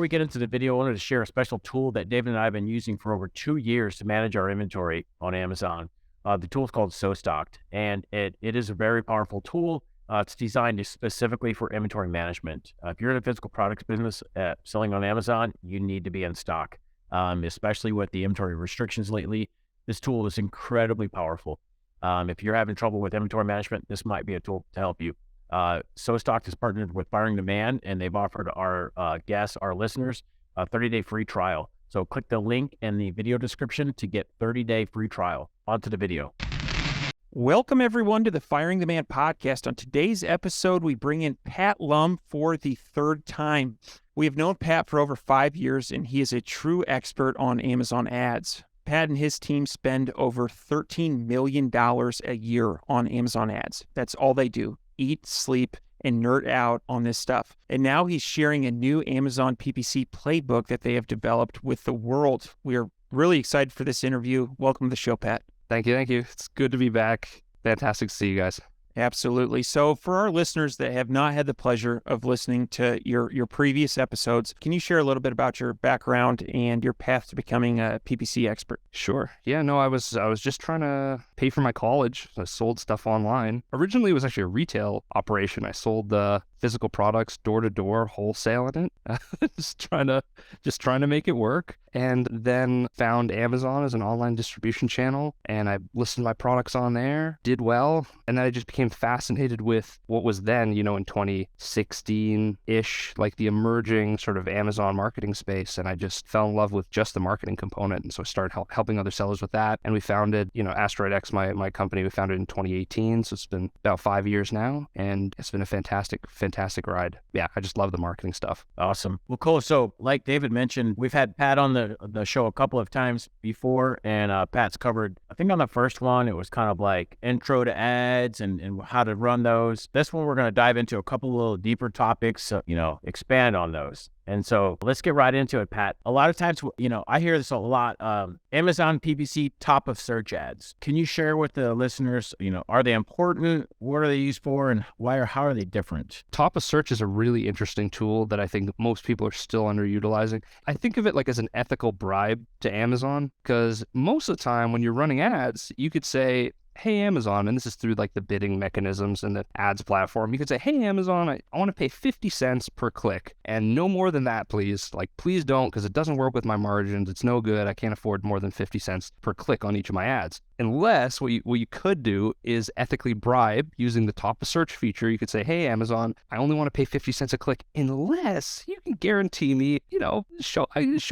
we get into the video, I wanted to share a special tool that David and I have been using for over 2 years to manage our inventory on Amazon. The tool is called SoStocked, and it is a very powerful tool. It's designed specifically for inventory management. If you're in a physical products business selling on Amazon, you need to be in stock, especially with the inventory restrictions lately. This tool is incredibly powerful. If you're having trouble with inventory management, this might be a tool to help you. SoStocked is partnered with Firing Demand, and they've offered our guests, our listeners, a 30-day free trial. So click the link in the video description to get 30-day free trial. On to the video. Welcome, everyone, to the Firing Demand podcast. On today's episode, we bring in Pat Lum for the third time. We have known Pat for over 5 years, and he is a true expert on Amazon ads. Pat and his team spend over $13 million a year on Amazon ads. That's all they do. Eat, sleep, and nerd out on this stuff. And now he's sharing a new Amazon PPC Playbook that they have developed with the world. We are really excited for this interview. Welcome to the show, Pat. Thank you. It's good to be back. Fantastic to see you guys. Absolutely. So for our listeners that have not had the pleasure of listening to your previous episodes, can you share a little bit about your background and your path to becoming a PPC expert? Sure. Yeah, no, I was just trying to pay for my college. I sold stuff online. Originally, it was actually a retail operation. I sold the physical products door to door, wholesale in it. just trying to make it work. And then found Amazon as an online distribution channel, and I listed my products on there, did well, and then I just became fascinated with what was then, in 2016-ish, like the emerging sort of Amazon marketing space, and I just fell in love with just the marketing component, and so I started helping other sellers with that, and we founded, Asteroid X, my company, we founded in 2018, so it's been about 5 years now, and it's been a fantastic ride. Yeah, I just love the marketing stuff. Awesome. Well, cool. So like David mentioned, we've had Pat on the show a couple of times before, and Pat's covered, I think on the first one, it was kind of like intro to ads and how to run those. This one, we're going to dive into a couple of little deeper topics, expand on those. And so let's get right into it, Pat. A lot of times, I hear this a lot, Amazon PPC top of search ads. Can you share with the listeners, are they important? What are they used for, and why or how are they different? Top of search is a really interesting tool that I think most people are still underutilizing. I think of it like as an ethical bribe to Amazon, because most of the time when you're running ads, you could say, hey, Amazon, and this is through like the bidding mechanisms and the ads platform. You could say, hey, Amazon, I want to pay 50 cents per click and no more than that, please. Like, please don't, because it doesn't work with my margins. It's no good. I can't afford more than 50 cents per click on each of my ads. Unless what you could do is ethically bribe using the top of search feature. You could say, hey, Amazon, I only want to pay 50 cents a click unless you can guarantee me, show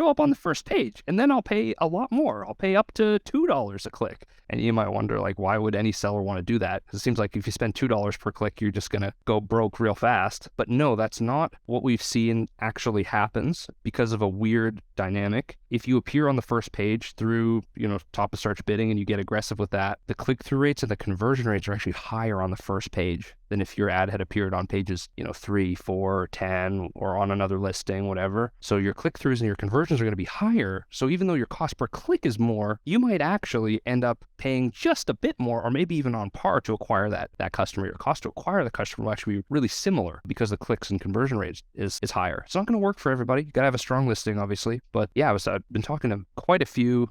up on the first page, and then I'll pay a lot more. I'll pay up to $2 a click. And you might wonder, like, why would any seller want to do that? Because it seems like if you spend $2 per click, you're just going to go broke real fast. But no, that's not what we've seen actually happens because of a weird dynamic. If you appear on the first page through, top of search bidding and you get aggressive with that, the click-through rates and the conversion rates are actually higher on the first page than if your ad had appeared on pages, 3, 4, 10, or on another listing, whatever. So your click-throughs and your conversions are going to be higher. So even though your cost per click is more, you might actually end up paying just a bit more, or maybe even on par to acquire that customer. Your cost to acquire the customer will actually be really similar because the clicks and conversion rates is higher. It's not going to work for everybody. You got to have a strong listing, obviously. But yeah, I've been talking to quite a few,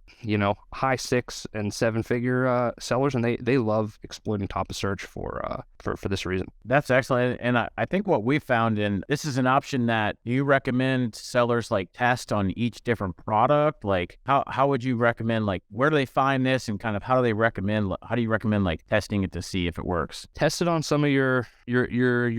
high 6 and 7 figure sellers, and they love exploiting top of search for this reason. That's excellent. And I think what we found, and this is an option that you recommend sellers like test on each different product. Like how would you recommend, like, where do they find this, and kind of how do you recommend like testing it to see if it works? Test it on some of your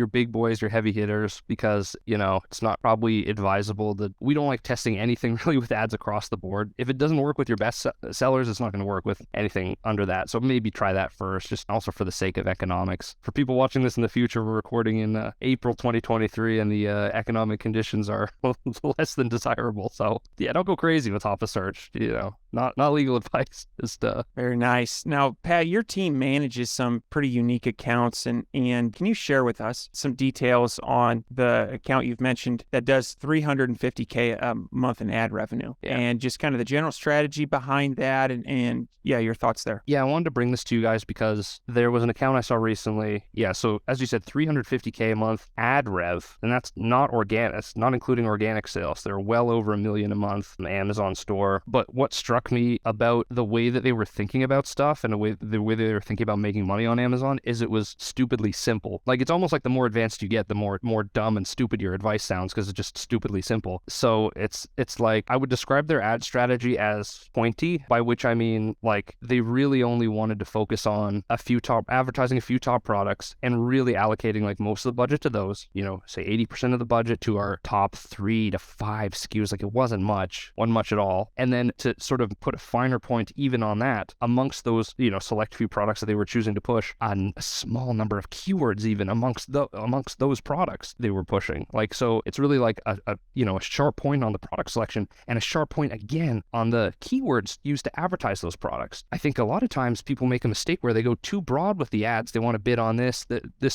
big boys, your heavy hitters, because it's not probably advisable that we don't like testing anything really with ads across the board. If it doesn't work with your best sellers, it's not going to work with anything under that. So maybe try that first, just also for the sake of economics. For people watching this in the future, we're recording in April 2023, and the economic conditions are less than desirable. So yeah, don't go crazy with top of search. Not legal advice. Just Very nice. Now, Pat, your team manages some pretty unique accounts, and can you share with us some details on the account you've mentioned that does $350K a month in ad revenue? and just kind of the general strategy behind that and your thoughts there. Yeah, I wanted to bring this to you guys because there was an account I saw recently. Yeah, so as you said, $350K a month ad rev, and that's not organic, it's not including organic sales. They're well over $1 million a month on the Amazon store. But what struck me about the way that they were thinking about stuff and the way they were thinking about making money on Amazon is it was stupidly simple. Like, it's almost like the more advanced you get, the more dumb and stupid your advice sounds because it's just stupidly simple. So it's like, I would describe their ad strategy as pointy, by which I mean, like, they really only wanted to focus on advertising a few top products and really allocating like most of the budget to those, say 80% of the budget to our top 3 to 5 SKUs. Like, it wasn't much at all. And then to sort of put a finer point even on that, amongst those, select few products that they were choosing to push, a small number of keywords even amongst those products they were pushing. Like, so it's really like a sharp point on the product selection and a sharp point again on the keywords used to advertise those products. I think a lot of times people make a mistake where they go too broad with the ads. They want to bid on this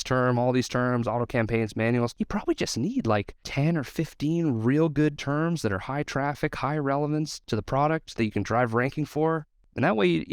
term, all these terms, auto campaigns, manuals. You probably just need like 10 or 15 real good terms that are high traffic, high relevance to the product that you can drive ranking for. And that way,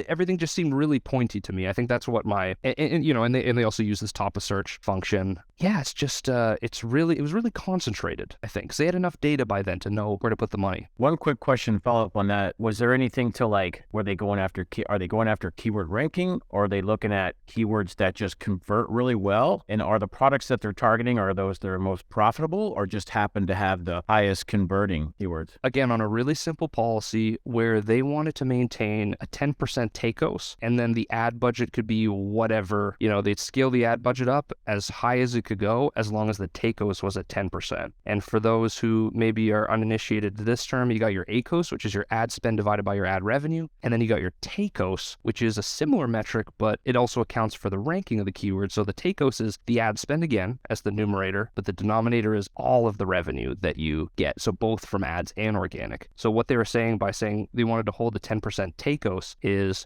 everything just seemed really pointy to me. I think that's what and they also use this top of search function. Yeah, it's just, it was really concentrated, I think. So they had enough data by then to know where to put the money. One quick question, follow up on that. Was there anything to like, are they going after keyword ranking, or are they looking at keywords that just convert really well? And are the products that they're targeting, are those that are most profitable, or just happen to have the highest converting keywords? Again, on a really simple policy where they wanted to maintain a 10% takeos, and then the ad budget could be whatever, they'd scale the ad budget up as high as it could go as long as the takeos was at 10%. And for those who maybe are uninitiated to this term, you got your ACOS, which is your ad spend divided by your ad revenue, and then you got your TACOS, which is a similar metric, but it also accounts for the ranking of the keyword. So the TACOS is the ad spend again as the numerator, but the denominator is all of the revenue that you get. So both from ads and organic. So what they were saying by saying they wanted to hold the 10% TACOS is,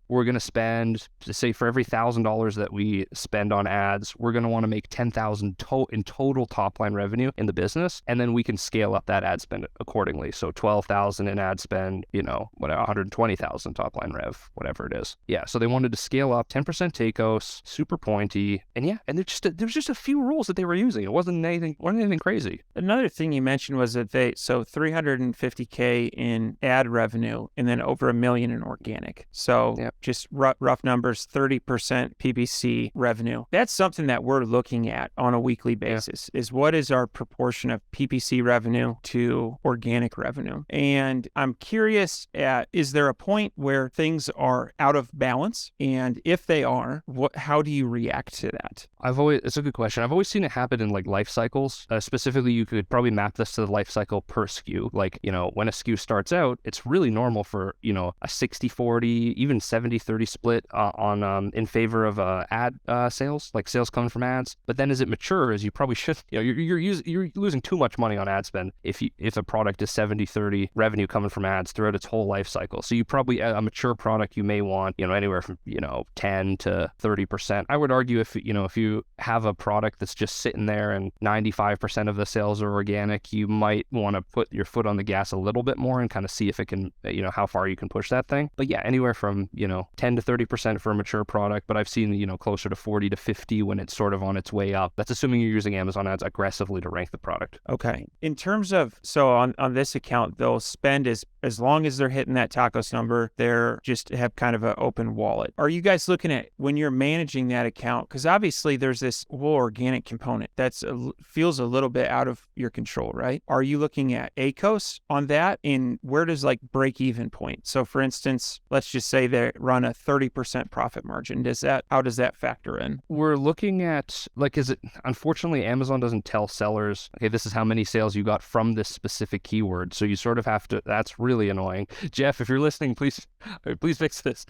we're going to spend, say for every $1,000 that we spend on ads, we're going to want to make 10,000 in total top line revenue in the business. And then we can scale up that ad spend accordingly. So 12,000 in ad spend, 120,000 top line rev, whatever it is. Yeah. So they wanted to scale up 10% TACOS, super pointy. And there's just a few rules that they were using. It wasn't anything crazy. Another thing you mentioned was that so $350K in ad revenue and then over $1 million in organic. So just rough numbers, 30% PPC revenue. That's something that we're looking at on a weekly basis, is what is our proportion of PPC revenue to organic revenue? And I'm curious is there a point where things are out of balance? And if they are, how do you react to that? It's a good question. I've always seen it happen in like life cycles. Specifically, you could probably map this to the life cycle per SKU. Like, when a SKU starts out, it's really normal for, a 60-40, even 70-30 split in favor of ad sales, like sales coming from ads. But then as it matures, you probably should, you're losing too much money on ad spend if a product is 70-30 revenue coming from ads throughout its whole life cycle. So you probably, a mature product, you may want, anywhere from, 10 to 30%. I would argue if you have a product that's just sitting there and 95% of the sales are organic, you might want to put your foot on the gas a little bit more and kind of see if it can, how far you can push that thing. But yeah, anywhere from, 10 to 30% for a mature product, but I've seen, closer to 40 to 50 when it's sort of on its way up. That's assuming you're using Amazon ads aggressively to rank the product. Okay. In terms of, so on this account, they'll spend as long as they're hitting that tacos number, they're just have kind of an open wallet. Are you guys looking at when you're managing that account? Because obviously there's this whole organic component that's feels a little bit out of your control, right? Are you looking at ACOS on that? And where does like break even point? So for instance, let's just say they run a 30% profit margin. How does that factor in? We're looking at unfortunately, Amazon doesn't tell sellers, okay, this is how many sales you got from this specific keyword. So you sort of have to, that's really annoying. Jeff, if you're listening, please fix this.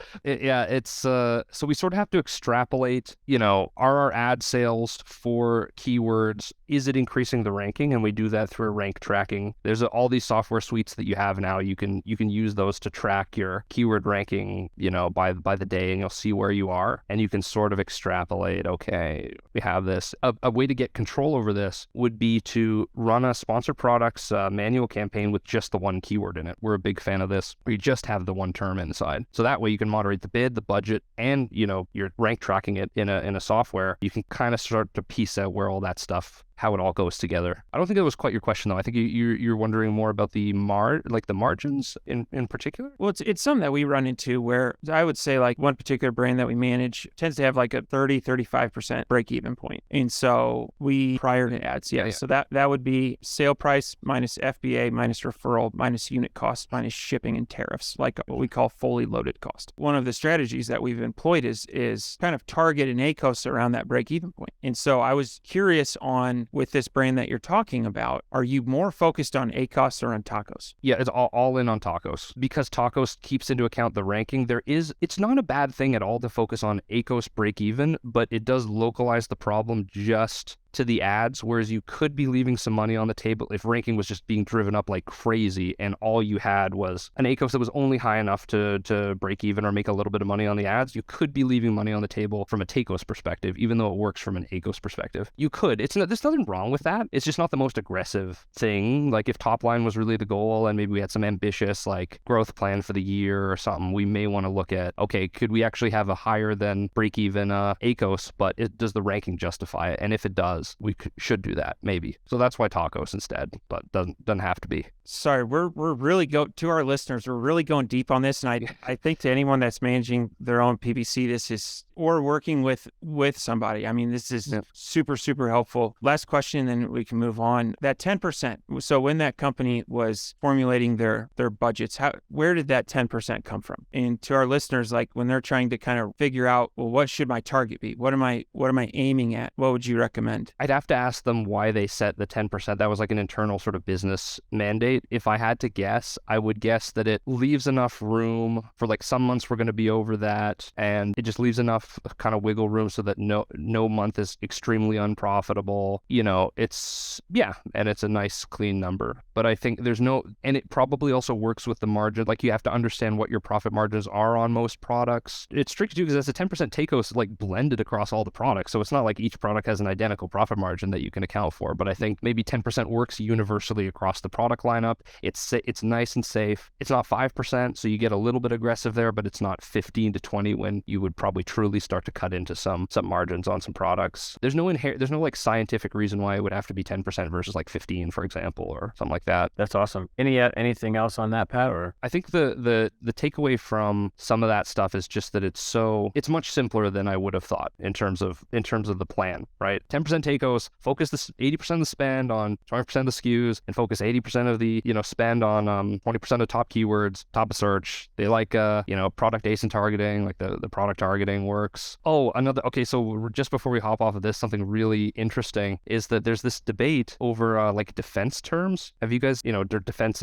So we sort of have to extrapolate, are our ad sales for keywords is it increasing the ranking? And we do that through rank tracking. There's all these software suites that you have now. You can use those to track your keyword ranking, by the day, and you'll see where you are, and you can sort of extrapolate, okay, we have this. A way to get control over this would be to run a sponsored products manual campaign with just the one keyword in it. We're a big fan of this, where you just have the one term inside. So that way you can moderate the bid, the budget, and you're rank tracking it in a software. You can kind of start to piece out where all that stuff, how it all goes together. I don't think that was quite your question, though. I think you're wondering more about the margins in particular. Well, it's something that we run into where I would say like one particular brand that we manage tends to have like a 30-35% break-even point. And so we, prior to ads, yeah. So that would be sale price minus FBA minus referral minus unit cost minus shipping and tariffs, like what we call fully loaded cost. One of the strategies that we've employed is kind of target an ACOS around that break-even point. And so I was curious on, with this brand that you're talking about, are you more focused on ACOS or on tacos? Yeah, it's all in on tacos, because tacos keeps into account the ranking. It's not a bad thing at all to focus on ACOS break even, but it does localize the problem just to the ads, whereas you could be leaving some money on the table if ranking was just being driven up like crazy and all you had was an ACOS that was only high enough to break even or make a little bit of money on the ads. You could be leaving money on the table from a TACOS perspective, even though it works from an ACOS perspective. You could. There's nothing wrong with that. It's just not the most aggressive thing. Like if top line was really the goal and maybe we had some ambitious like growth plan for the year or something, we may want to look at, okay, could we actually have a higher than break even ACOS, but does the ranking justify it? And if it does, we should do that, maybe. So that's why tacos instead, but doesn't have to be. Sorry, we're really to our listeners, we're really going deep on this, and I think to anyone that's managing their own PPC, this is, or working with somebody, I mean, this is super, super helpful. Last question, then we can move on. That 10%. So when that company was formulating their budgets, where did that 10% come from? And to our listeners, like when they're trying to kind of figure out, well, what should my target be? What am I aiming at? What would you recommend? I'd have to ask them why they set the 10%. That was like an internal sort of business mandate. If I had to guess, I would guess that it leaves enough room for like some months we're going to be over that, and it just leaves enough kind of wiggle room so that no month is extremely unprofitable. And it's a nice clean number. But I think and it probably also works with the margin. Like you have to understand what your profit margins are on most products. It's tricky too, because that's a 10% TACOS like blended across all the products. So it's not like each product has an identical profit margin that you can account for. But I think maybe 10% works universally across the product lineup. It's nice and safe. It's not 5%, so you get a little bit aggressive there, but it's not 15 to 20 when you would probably truly start to cut into some margins on some products. There's no like scientific reason why it would have to be 10% versus like 15, for example, or something like that. That's awesome. Anything else on that, Pat? Or I think the takeaway from some of that stuff is just that it's much simpler than I would have thought in terms of the plan, right? 10% TACOS, focus 80% of the spend on 20% of the SKUs, and focus 80% of the spend on 20% of top keywords, top of search. They like product ASIN targeting, like the product targeting works. So just before we hop off of this, something really interesting is that there's this debate over like defense terms. Have you guys defense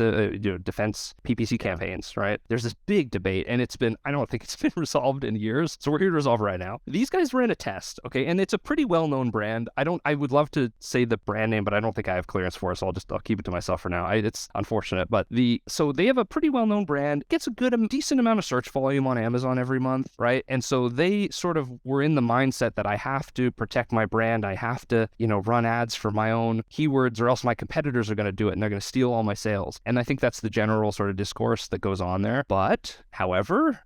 PPC campaigns, right? There's this big debate, and I don't think it's been resolved in years. So we're here to resolve it right now. These guys ran a test, okay, and it's a pretty well-known brand. I would love to say the brand name, but I don't think I have clearance for it, so I'll keep it to myself for now. It's unfortunate, but so they have a pretty well-known brand, gets a decent amount of search volume on Amazon every month, right? And so they sort of were in the mindset that I have to protect my brand. I have to, run ads for my own keywords, or else my competitors are going to do it and they're going to steal all my sales. And I think that's the general sort of discourse that goes on there. But, however,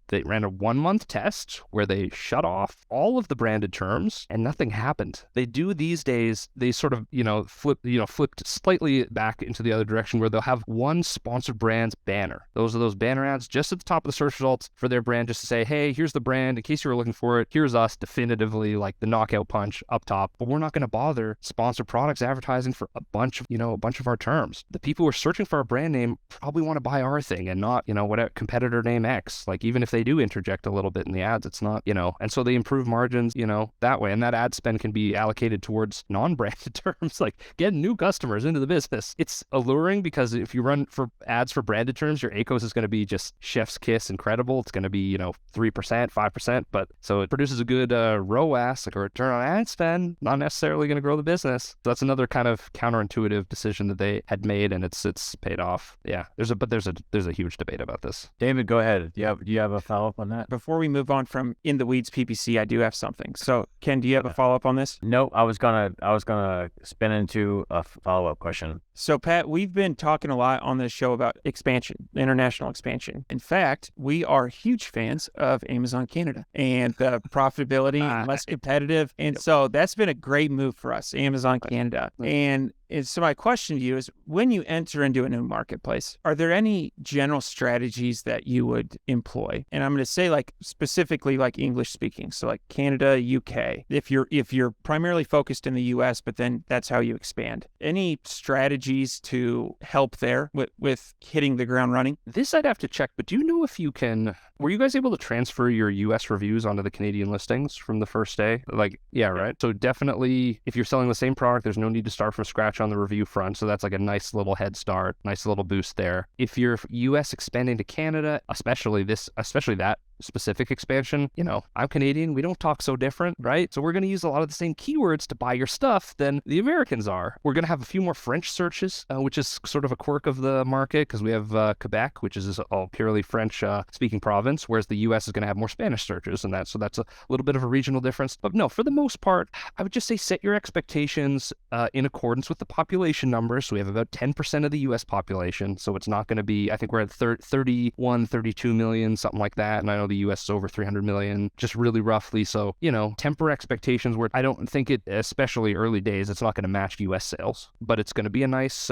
they ran a 1-month test where they shut off all of the branded terms and nothing happened. They do these days, they sort of, flipped slightly back into the other direction where they'll have one sponsored brand's banner. Those are those banner ads just at the top of the search results for their brand, just to say, hey, here's the brand. In case you were looking for it, here's us definitively, like the knockout punch up top. But we're not going to bother sponsored products advertising for a bunch of our terms. The people who are searching for our brand name probably want to buy our thing and not, whatever competitor name X. Like even if they they do interject a little bit in the ads. It's not, and so they improve margins, that way. And that ad spend can be allocated towards non-branded terms, like getting new customers into the business. It's alluring because if you run for ads for branded terms, your ACOS is going to be just chef's kiss incredible. It's going to be, 3%, 5%. But so it produces a good ROAS, like a return on ad spend, not necessarily going to grow the business. So that's another kind of counterintuitive decision that they had made, and it's paid off. Yeah, there's a huge debate about this. David, go ahead. Do you have a follow-up on that? Before we move on from in the weeds PPC, I do have something. So Ken, do you have a follow-up on this? No, I was gonna spin into a follow-up question. So Pat, we've been talking a lot on this show about expansion, international expansion. In fact, we are huge fans of Amazon Canada and the profitability and less competitive. And so that's been a great move for us, Amazon Canada. And so my question to you is, when you enter into a new marketplace, are there any general strategies that you would employ? And I'm going to say specifically English speaking. So like Canada, UK, if you're primarily focused in the US, but then that's how you expand. Any strategies to help there with hitting the ground running? This I'd have to check, but do you know if you can, were you guys able to transfer your US reviews onto the Canadian listings from the first day? Yeah, right. So definitely if you're selling the same product, there's no need to start from scratch on the review front. So that's like a nice little head start, nice little boost there. If you're US expanding to Canada, especially that specific expansion, I'm Canadian, we don't talk so different, right? So we're going to use a lot of the same keywords to buy your stuff than the Americans are. We're going to have a few more French searches, which is sort of a quirk of the market because we have Quebec, which is all purely French speaking province, whereas the US is going to have more Spanish searches and that. So that's a little bit of a regional difference. But no, for the most part, I would just say set your expectations in accordance with the population numbers. So we have about 10% of the US population. So it's not going to be, I think we're at 31, 32 million, something like that. And I know the US is over 300 million, just really roughly. So, temper expectations where I don't think it, especially early days, it's not going to match US sales, but it's going to be a nice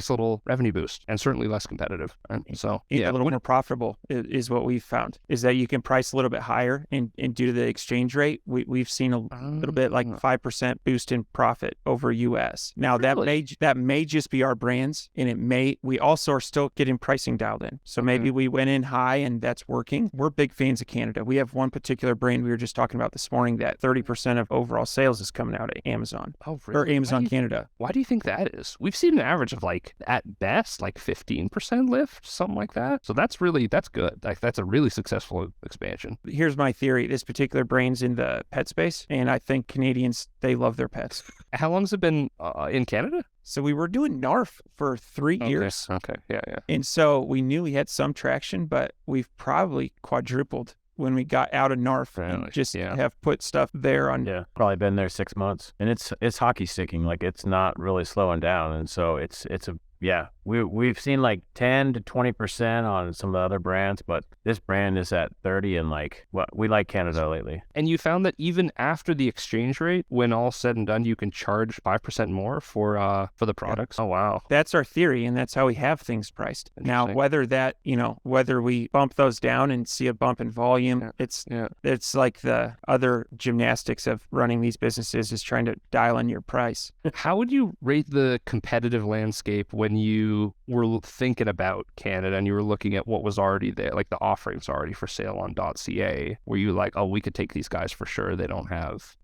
little revenue boost and certainly less competitive. Right? So a little more profitable is what we've found, is that you can price a little bit higher and due to the exchange rate, we've seen a little bit like 5% boost in profit over US. Now really? that may just be our brands, and we also are still getting pricing dialed in. So maybe we went in high and that's working. We're big fans of Canada. We have one particular brand we were just talking about this morning that 30% of overall sales is coming out of Amazon. Oh, really? Or Amazon Canada. Why do you think that is? We've seen an average of at best 15% lift, something like that. So that's good. That's a really successful expansion. Here's my theory. This particular brand's in the pet space, and I think Canadians, they love their pets. How long has it been in Canada? So we were doing NARF for 3 years. Okay. Yeah. And so we knew we had some traction, but we've probably quadrupled when we got out of NARF and have put stuff there on. Yeah, probably been there 6 months. And it's hockey sticking. It's not really slowing down. And so we've seen 10 to 20% on some of the other brands, but this brand is at 30 and we like Canada lately. And you found that even after the exchange rate, when all said and done, you can charge 5% more for the products. Yeah. Oh, wow. That's our theory, and that's how we have things priced. Now, whether we bump those down and see a bump in volume, it's like the other gymnastics of running these businesses is trying to dial in your price. How would you rate the competitive landscape when you were thinking about Canada and you were looking at what was already there, like the offerings already for sale on .ca? Were you like, oh, we could take these guys for sure, they don't have,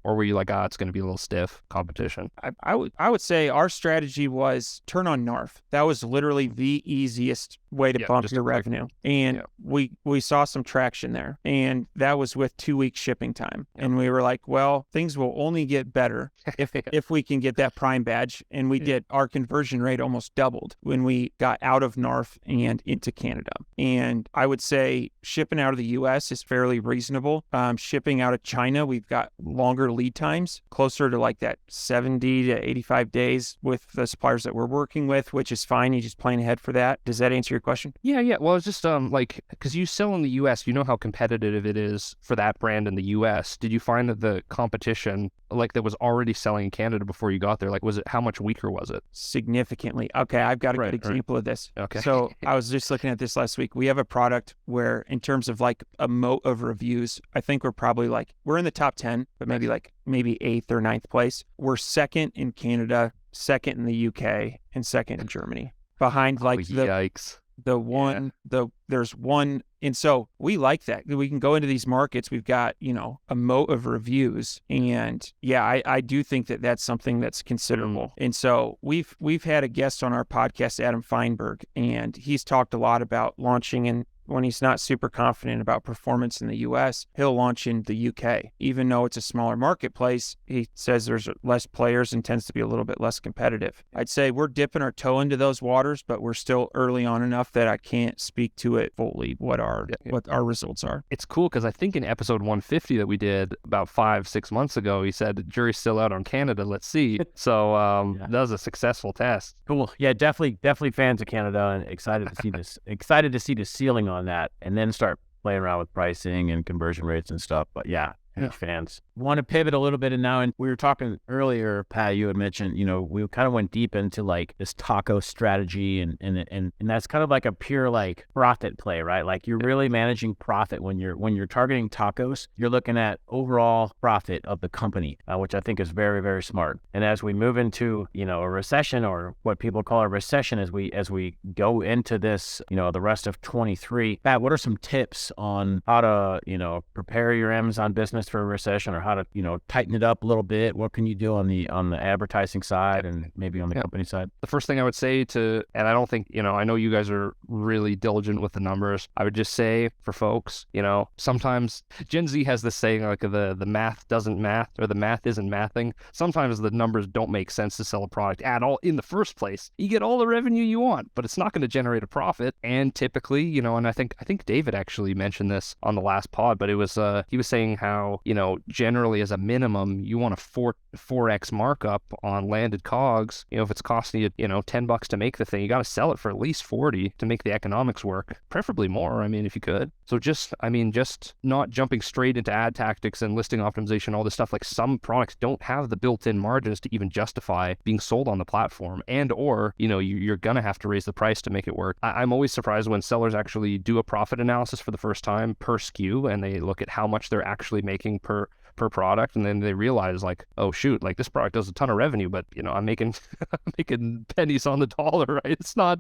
or were you like, it's going to be a little stiff competition? I would say our strategy was turn on NARF. That was literally the easiest way to bump your revenue. And we saw some traction there, and that was with 2 week shipping time. And we were like, well, things will only get better if we can get that Prime badge. And we did. Our conversion rate almost doubled when we got out of NARF and into Canada. And I would say shipping out of the US is fairly reasonable. Shipping out of China, we've got longer lead times, closer to that 70 to 85 days with the suppliers that we're working with, which is fine. You just plan ahead for that. Does that answer your question? Yeah. Well, it's just because you sell in the US, you know how competitive it is for that brand in the US. Did you find that the competition that was already selling in Canada before you got there, how much weaker was it? Significantly. Okay, I've got a good example of this. Okay. So I was just looking at this last week. We have a product where in terms of a moat of reviews, I think we're probably we're in the top 10, but maybe 8th or 9th place. We're second in Canada, second in the UK, and second in Germany. Behind yikes. there's one. And so we like that. We can go into these markets. We've got, a moat of reviews. And yeah, I do think that that's something that's considerable. And so we've had a guest on our podcast, Adam Feinberg, and he's talked a lot about launching in when he's not super confident about performance in the US, he'll launch in the UK. Even though it's a smaller marketplace, he says there's less players and tends to be a little bit less competitive. I'd say we're dipping our toe into those waters, but we're still early on enough that I can't speak to it fully what our results are. It's cool because I think in episode 150 that we did about 5-6 months ago, he said the jury's still out on Canada. Let's see. So that was a successful test. Cool. Yeah, definitely fans of Canada and excited to see this. Excited to see the ceiling on that, and then start playing around with pricing and conversion rates and stuff. But yeah, fans. Want to pivot a little bit now, and we were talking earlier, Pat, you had mentioned, we kind of went deep into like this taco strategy, and that's kind of like a pure like profit play, right? Like you're really managing profit when you're targeting tacos. You're looking at overall profit of the company, which I think is very, very smart. And as we move into a recession, or what people call a recession, as we go into this, the rest of 23, Pat, what are some tips on how to prepare your Amazon business for a recession, or how to tighten it up a little bit? What can you do on the advertising side and maybe on the company side? The first thing I would say and I don't think I know you guys are really diligent with the numbers. I would just say for folks, sometimes Gen Z has this saying like the math doesn't math, or the math isn't mathing. Sometimes the numbers don't make sense to sell a product at all in the first place. You get all the revenue you want, but it's not going to generate a profit. And typically, and I think David actually mentioned this on the last pod, but it was he was saying how generally as a minimum, you want a 4x markup on landed cogs. If it's costing you, $10 to make the thing, you got to sell it for at least 40 to make the economics work, preferably more. I mean, if you could. So just not jumping straight into ad tactics and listing optimization, all this stuff. Like some products don't have the built-in margins to even justify being sold on the platform, or you're going to have to raise the price to make it work. I'm always surprised when sellers actually do a profit analysis for the first time per SKU, and they look at how much they're actually making per product, and then they realize like, oh shoot, like this product does a ton of revenue, but I'm making making pennies on the dollar, right? It's not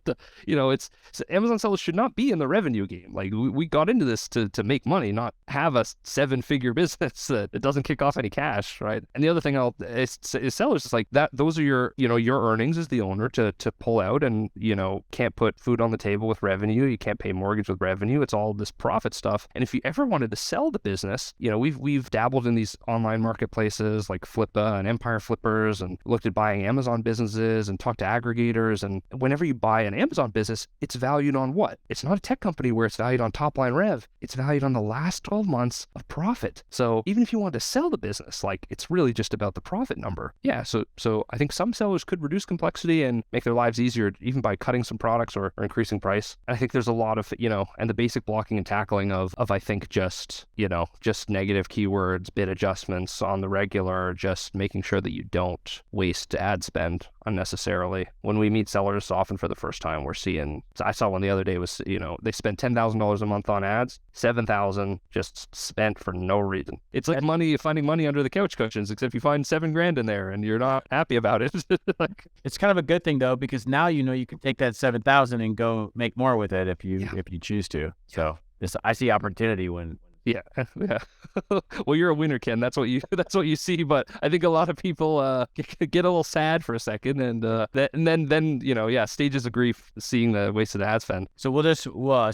Amazon sellers should not be in the revenue game. Like we got into this to make money, not have a 7-figure business that doesn't kick off any cash, right? And the other thing is sellers, it's like that those are your earnings as the owner to pull out, and can't put food on the table with revenue, you can't pay mortgage with revenue, it's all this profit stuff. And if you ever wanted to sell the business, we've dabbled in these online marketplaces like Flippa and Empire Flippers, and looked at buying Amazon businesses and talked to aggregators. And whenever you buy an Amazon business, it's valued on what? It's not a tech company where it's valued on top line rev. It's valued on the last 12 months of profit. So even if you want to sell the business, like it's really just about the profit number. Yeah. So I think some sellers could reduce complexity and make their lives easier, even by cutting some products or increasing price. And I think there's a lot of, and the basic blocking and tackling of I think just negative keywords, bid adjustments on the regular, just making sure that you don't waste ad spend unnecessarily. When we meet sellers often for the first time, we're seeing, I saw one the other day was, they spend $10,000 a month on ads, $7,000 just spent for no reason. It's like finding money under the couch cushions, except you find $7,000 in there and you're not happy about it. Like, it's kind of a good thing though, because now you can take that $7,000 and go make more with it if you choose to. So I see opportunity when. Yeah. Well, you're a winner, Ken. That's what you see. But I think a lot of people get a little sad for a second, and then stages of grief seeing the wasted ad spend. So we'll just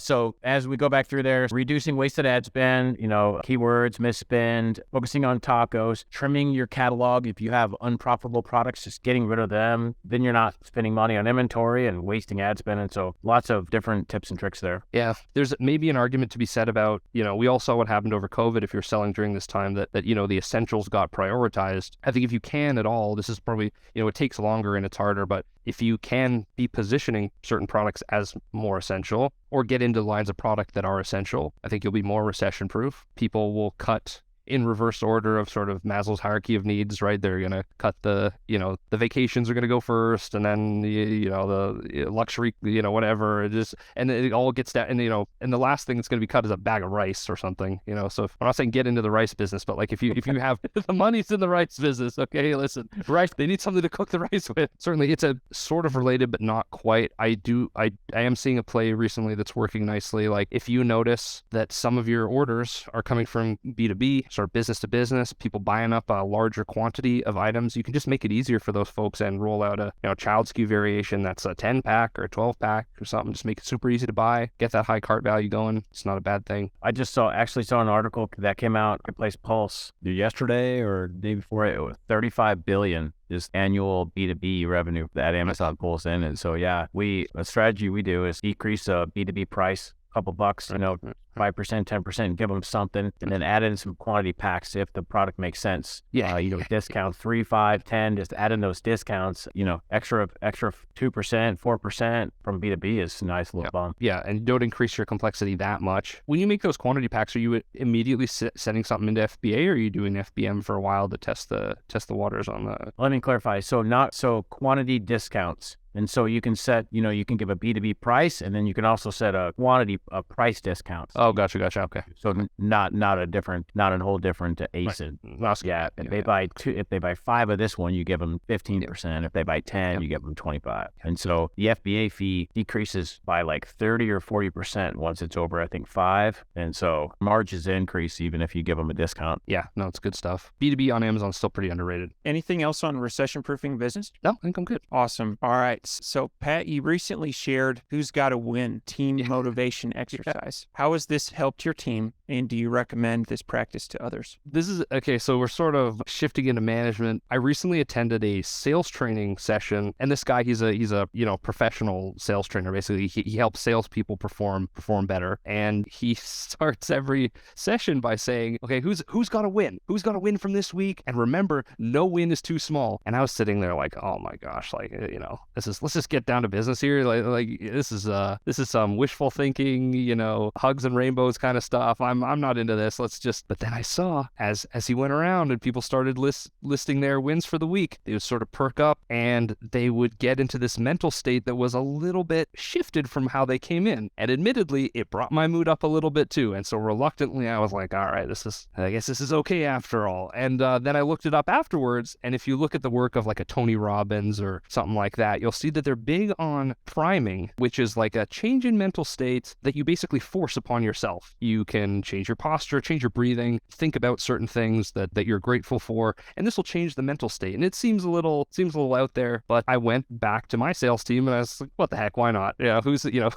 so as we go back through there, reducing wasted ad spend, keywords, misspend, focusing on tacos, trimming your catalog. If you have unprofitable products, just getting rid of them. Then you're not spending money on inventory and wasting ad spend. And so lots of different tips and tricks there. Yeah, there's maybe an argument to be said about we all saw what happened over COVID. If you're selling during this time, that the essentials got prioritized. I think if you can at all, this is probably it takes longer and it's harder, but if you can be positioning certain products as more essential, or get into lines of product that are essential, I think you'll be more recession proof. People will cut in reverse order of sort of Maslow's hierarchy of needs, right? They're going to cut the vacations are going to go first, and then, the luxury, whatever. And it all gets down, and the last thing that's going to be cut is a bag of rice or something, So I'm not saying get into the rice business, but like if you have the money's in the rice business, okay, listen, rice, they need something to cook the rice with. Certainly it's a sort of related, but not quite. I am seeing a play recently that's working nicely. Like if you notice that some of your orders are coming from B2B, sort of business to business, people buying up a larger quantity of items, you can just make it easier for those folks and roll out a child SKU variation that's a 10 pack or a 12 pack or something. Just make it super easy to buy, get that high cart value going. It's not a bad thing. I just saw an article that came out, Marketplace Pulse, yesterday or the day before. It was $35 billion is annual B2B revenue that Amazon pulls in. And so, a strategy we do is decrease a B2B price a couple bucks, 5%, 10%, give them something, and then add in some quantity packs if the product makes sense. Discount 3, 5, 10, just add in those discounts, extra 2%, 4% from B2B is a nice little bump. Yeah, and don't increase your complexity that much. When you make those quantity packs, are you immediately sending something into FBA, or are you doing FBM for a while to test the waters on the... Let me clarify. So quantity discounts. And so you can set, you can give a B2B price, and then you can also set a price discount. Oh, gotcha. Okay. So not a whole different ASIN. Right. Yeah. If they buy 5 of this one, you give them 15%. If they buy 10, you give them 25. And so the FBA fee decreases by like 30 or 40% once it's over, I think 5. And so margins increase even if you give them a discount. Yeah, no, it's good stuff. B2B on Amazon is still pretty underrated. Anything else on recession-proofing business? No, I think I'm good. Awesome. All right. So, Pat, you recently shared Who's Gotta Win team motivation exercise. How has this helped your team, and do you recommend this practice to others? This is, okay, so we're sort of shifting into management. I recently attended a sales training session, and this guy, he's a professional sales trainer. Basically, he helps salespeople perform better, and he starts every session by saying, okay, who's gotta win? Who's gotta win from this week? And remember, no win is too small. And I was sitting there like, oh my gosh, like, let's just get down to business here. Like this is some wishful thinking, hugs and rainbows kind of stuff. I'm not into this. But then I saw as he went around and people started listing their wins for the week, they would sort of perk up and they would get into this mental state that was a little bit shifted from how they came in. And admittedly, it brought my mood up a little bit too. And so reluctantly, I was like, all right, I guess this is okay after all. And then I looked it up afterwards. And if you look at the work of like a Tony Robbins or something like that, you'll see that they're big on priming, which is like a change in mental states that you basically force upon yourself. You can change your posture, change your breathing, think about certain things that you're grateful for, and this will change the mental state. And it seems a little out there, but I went back to my sales team and I was like, what the heck, why not? A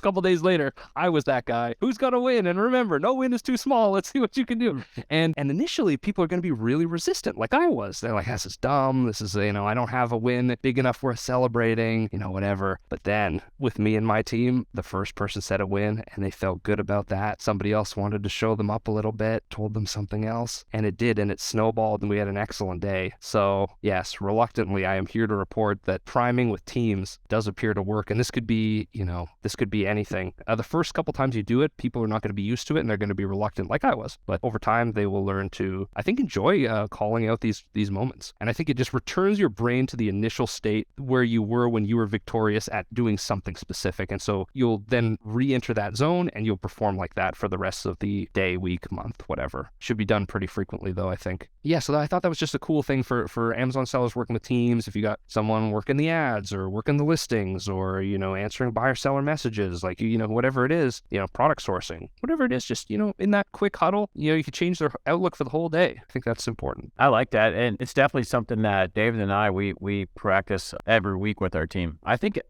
couple days later, I was that guy who's gonna win. And remember, no win is too small. Let's see what you can do. And initially, people are going to be really resistant, like I was. They're like, this is dumb. This is, I don't have a win big enough worth celebrating, whatever. But then with me and my team, the first person said a win and they felt good about that. Somebody else wanted to show them up a little bit, told them something else, and it did, and it snowballed, and we had an excellent day. So yes, reluctantly, I am here to report that priming with teams does appear to work, and this could be anything. The first couple times you do it, people are not going to be used to it, and they're going to be reluctant like I was. But over time, they will learn to, I think, enjoy calling out these moments. And I think it just returns your brain to the initial state where you were when you were victorious at doing something specific. And so you'll then re-enter that zone and you'll perform like that for the rest of the day, week, month, whatever. Should be done pretty frequently though, I think. Yeah, so I thought that was just a cool thing for Amazon sellers working with teams. If you got someone working the ads or working the listings or, answering buyer seller messages, like, whatever it is, product sourcing, whatever it is, just, in that quick huddle, you could change their outlook for the whole day. I think that's important. I like that. And it's definitely something that David and I, we practice every week with our team. I think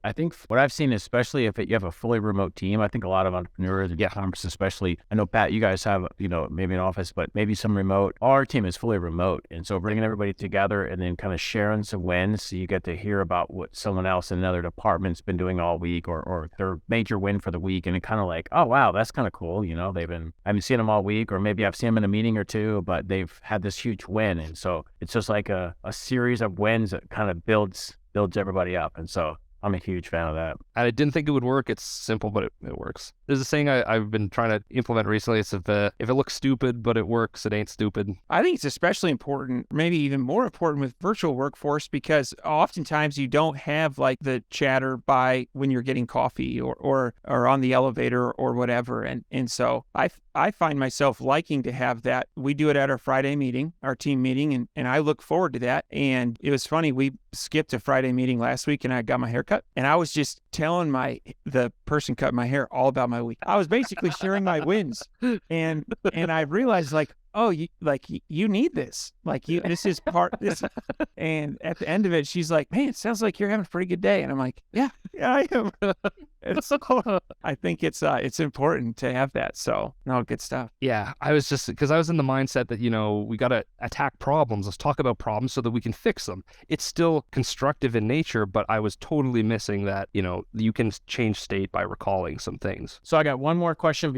what I've seen, especially if you have a fully remote team, I think a lot of entrepreneurs and e-commerce especially, I know, Pat, you guys have, maybe an office, but maybe some remote. Our team is fully remote. And so bringing everybody together and then kind of sharing some wins, so you get to hear about what someone else in another department's been doing all week or their major win for the week. And it kind of like, oh, wow, that's kind of cool. I haven't seen them all week, or maybe I've seen them in a meeting or two, but they've had this huge win. And so it's just like a series of wins that kind of builds everybody up. And so I'm a huge fan of that. And I didn't think it would work. It's simple, but it works. There's a saying I've been trying to implement recently. It's if it looks stupid, but it works, it ain't stupid. I think it's especially important, maybe even more important with virtual workforce, because oftentimes you don't have like the chatter by when you're getting coffee or on the elevator or whatever. And so I find myself liking to have that. We do it at our Friday meeting, our team meeting, and I look forward to that. And it was funny, we skipped a Friday meeting last week and I got my hair cut, and I was just telling the person cutting my hair all about my week. I was basically sharing my wins, and I realized like, oh, you need this. Like this is part this. And at the end of it, she's like, man, it sounds like you're having a pretty good day. And I'm like, yeah, I am. I think it's important to have that. So no, good stuff. Yeah, I was just, because I was in the mindset that, we got to attack problems. Let's talk about problems so that we can fix them. It's still constructive in nature, but I was totally missing that, you can change state by recalling some things. So I got one more question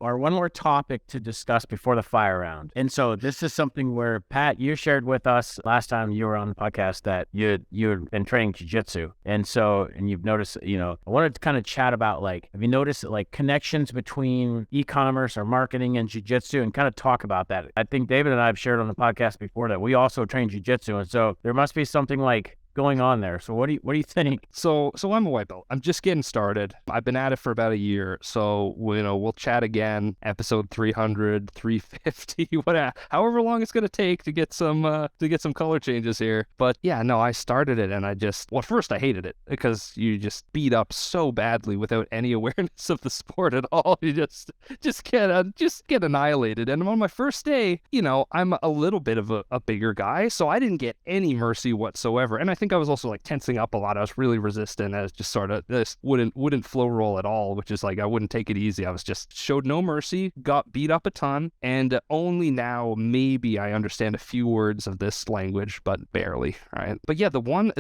or one more topic to discuss before the fire round. And so this is something where, Pat, you shared with us last time you were on the podcast that you'd been training jiu-jitsu. And you've noticed, I wanted to kind of chat about, like, have you noticed like connections between e-commerce or marketing and jiu-jitsu, and kind of talk about that? I think David and I have shared on the podcast before that we also train jiu-jitsu. And so there must be something like going on there. So what do you think? So I'm a white belt. I'm just getting started. I've been at it for about a year. So we'll chat again, episode 300, 350, however long it's gonna take to get some color changes here. But yeah, no, I started it, and at first I hated it because you just beat up so badly without any awareness of the sport at all. You just get annihilated. And on my first day, I'm a little bit of a bigger guy, so I didn't get any mercy whatsoever. And I think I was also like tensing up a lot. I was really resistant. I was just sort of this wouldn't flow roll at all, which is like I wouldn't take it easy. I was just showed no mercy, got beat up a ton, and only now maybe I understand a few words of this language, but barely. Right? But yeah, the one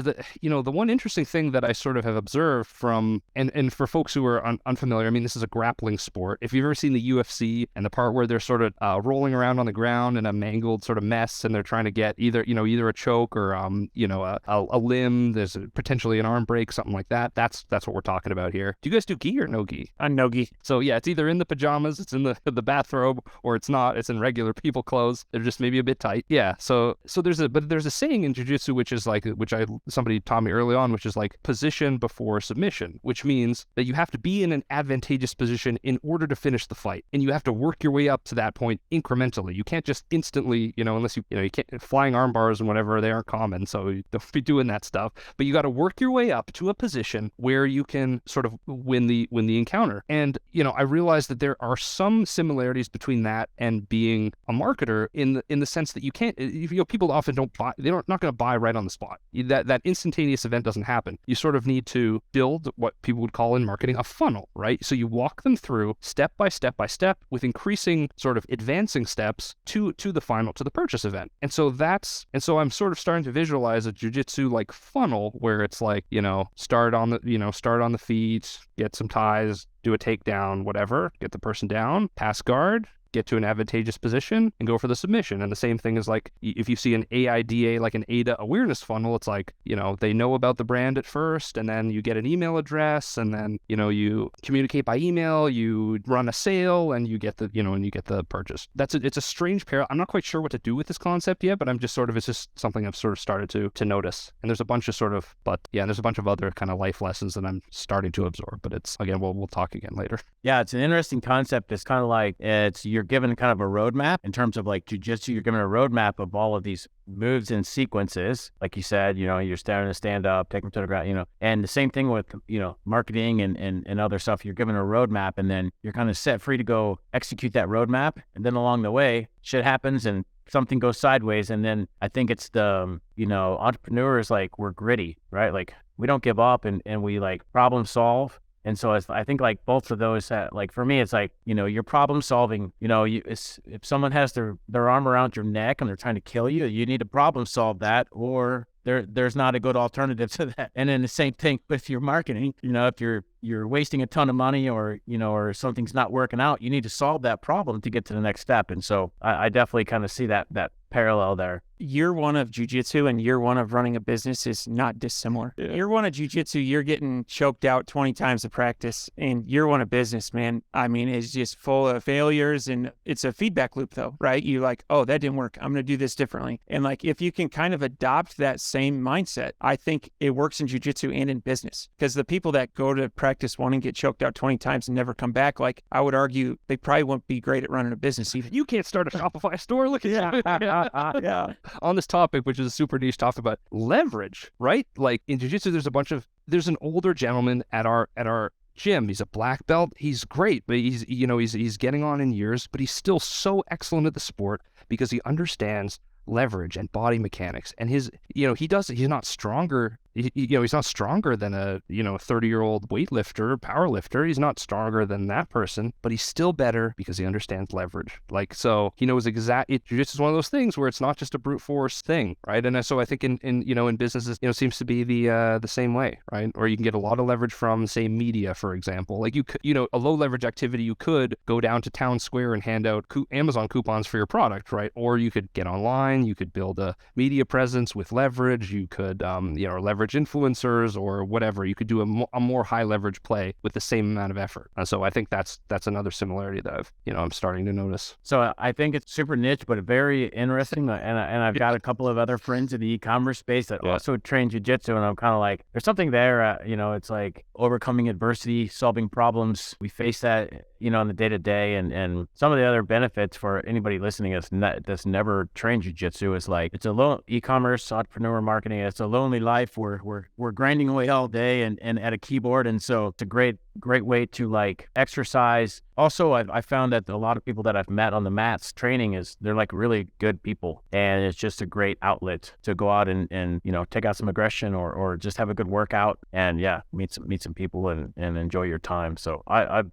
interesting thing that I sort of have observed from and for folks who are unfamiliar, I mean, this is a grappling sport. If you've ever seen the UFC and the part where they're sort of rolling around on the ground in a mangled sort of mess, and they're trying to get either a choke or a limb, there's potentially an arm break, something like that. That's what we're talking about here. Do you guys do gi or no gi? No gi. So yeah, it's either in the pajamas, it's in the bathrobe, or it's not. It's in regular people clothes. They're just maybe a bit tight. Yeah. So there's a saying in jiu-jitsu somebody taught me early on, which is like position before submission, which means that you have to be in an advantageous position in order to finish the fight, and you have to work your way up to that point incrementally. You can't just instantly, unless you can't, flying arm bars and whatever, they aren't common, so you don't be doing that stuff. But you got to work your way up to a position where you can sort of win the encounter. And I realized that there are some similarities between that and being a marketer in the sense that you can't. People often don't buy. They're not going to buy right on the spot. That instantaneous event doesn't happen. You sort of need to build what people would call in marketing a funnel, right? So you walk them through step by step with increasing sort of advancing steps to the purchase event. And so I'm sort of starting to visualize a jiu-jitsu like funnel where it's like, start on the feet, get some ties, do a takedown, whatever, get the person down, pass guard, get to an advantageous position, and go for the submission. And the same thing is like if you see an AIDA, like an ADA awareness funnel, it's like, they know about the brand at first, and then you get an email address, and then, you communicate by email, you run a sale, and you get the purchase. It's a strange pair. I'm not quite sure what to do with this concept yet, but it's just something I've sort of started to notice. And there's a bunch of other kind of life lessons that I'm starting to absorb, but it's, again, we'll talk again later. Yeah, it's an interesting concept. It's kind of like you're given kind of a roadmap in terms of like jiu-jitsu. You're given a roadmap of all of these moves and sequences. Like you said, you're starting to stand up, take them to the ground, and the same thing with, marketing and other stuff. You're given a roadmap, and then you're kind of set free to go execute that roadmap. And then along the way, shit happens and something goes sideways. And then I think it's the, entrepreneurs, like, we're gritty, right? Like, we don't give up and we like problem solve. And so I think like both of those, like for me, it's like, you're problem solving, if someone has their arm around your neck and they're trying to kill you, you need to problem solve that, or there's not a good alternative to that. And then the same thing with your marketing. If you're wasting a ton of money or something's not working out, you need to solve that problem to get to the next step. And so I definitely kind of see that parallel there. Year one of jiu-jitsu and year one of running a business is not dissimilar. Yeah. Year one of jiu-jitsu, you're getting choked out 20 times the practice. And year one of business, man, I mean, is just full of failures, and it's a feedback loop though, right? You're like, oh, that didn't work. I'm going to do this differently. And like, if you can kind of adopt that same mindset, I think it works in jiu-jitsu and in business, because the people that go to practice one and get choked out 20 times and never come back, like I would argue they probably won't be great at running a business even. You can't start a Shopify store. Look at that. Yeah. On this topic, which is a super niche topic about leverage, right? Like in jiu-jitsu, there's an older gentleman at our gym. He's a black belt. He's great, but he's getting on in years, but he's still so excellent at the sport because he understands leverage and body mechanics. And he's not stronger. He's not stronger than a 30-year-old weightlifter, power lifter. He's not stronger than that person, but he's still better because he understands leverage. Like, so he knows exactly. Jiu-jitsu is one of those things where it's not just a brute force thing, right? And so I think in businesses, seems to be the same way, right? Or you can get a lot of leverage from, say, media, for example. Like a low leverage activity, you could go down to town square and hand out Amazon coupons for your product, right? Or you could get online, you could build a media presence with leverage. You could leverage influencers or whatever. You could do a more high leverage play with the same amount of effort. And so I think that's another similarity that I'm starting to notice. So I think it's super niche, but very interesting. And I've got a couple of other friends in the e-commerce space that also train jiu-jitsu, and I'm kind of like, there's something there. It's like overcoming adversity, solving problems. We face that on the day-to-day, and some of the other benefits for anybody listening that's never trained jiu-jitsu is like, it's a e-commerce entrepreneur marketing. It's a lonely life. We're grinding away all day and at a keyboard, and so it's a great way to like exercise. Also, I found that a lot of people that I've met on the mats training they're like really good people, and it's just a great outlet to go out and take out some aggression or just have a good workout and meet some people and enjoy your time. So I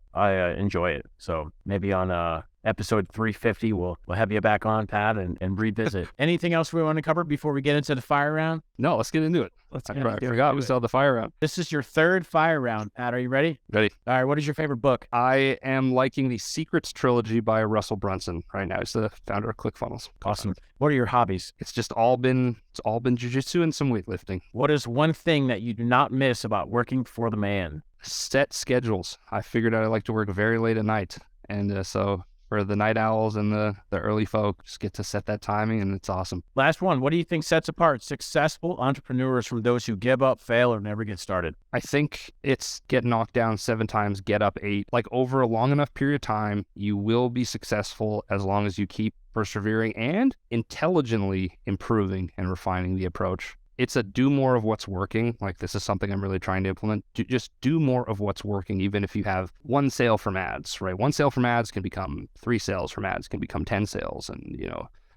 enjoy it. So maybe on episode 350, we'll have you back on, Pat, and revisit. Anything else we want to cover before we get into the fire round? No, let's get into it. I forgot we still have the fire round. This is your third fire round, Pat. Are you ready? Ready. All right. What is your favorite book? I am liking the Secrets trilogy by Russell Brunson right now. He's the founder of ClickFunnels. Awesome. What are your hobbies? It's all been jiu-jitsu and some weightlifting. What is one thing that you do not miss about working for the man? Set schedules. I figured out I like to work very late at night, and so for the night owls and the early folk, just get to set that timing, and it's awesome. Last one. What do you think sets apart successful entrepreneurs from those who give up, fail, or never get started? I think it's get knocked down 7 times, get up 8. Like over a long enough period of time, you will be successful as long as you keep persevering and intelligently improving and refining the approach. It's a do more of what's working. Like, this is something I'm really trying to implement. Just do more of what's working, even if you have 1 sale from ads, right? 1 sale from ads can become 3 sales from ads, can become 10 sales. And,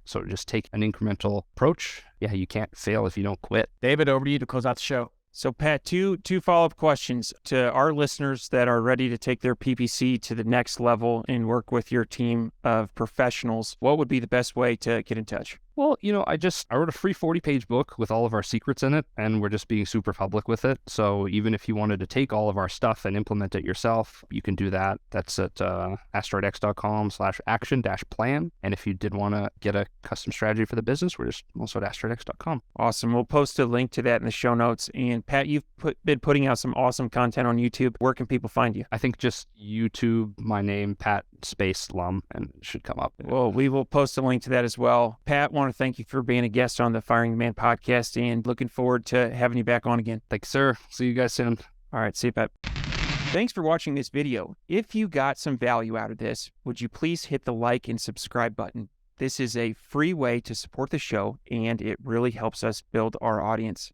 so just take an incremental approach. Yeah, you can't fail if you don't quit. David, over to you to close out the show. So Pat, two follow-up questions to our listeners that are ready to take their PPC to the next level and work with your team of professionals. What would be the best way to get in touch? Well, I wrote a free 40-page book with all of our secrets in it, and we're just being super public with it. So even if you wanted to take all of our stuff and implement it yourself, you can do that. That's at asteroidx.com/action-plan. And if you did want to get a custom strategy for the business, we're just also at asteroidx.com. Awesome. We'll post a link to that in the show notes. And Pat, you've been putting out some awesome content on YouTube. Where can people find you? I think just YouTube, my name, Pat space Lum, and it should come up. Well, we will post a link to that as well. Pat, want to thank you for being a guest on the Firing the Man podcast, and looking forward to having you back on again. Thanks, sir. See you guys soon. All right. See you, Pat. Thanks for watching this video. If you got some value out of this, would you please hit the like and subscribe button? This is a free way to support the show, and it really helps us build our audience.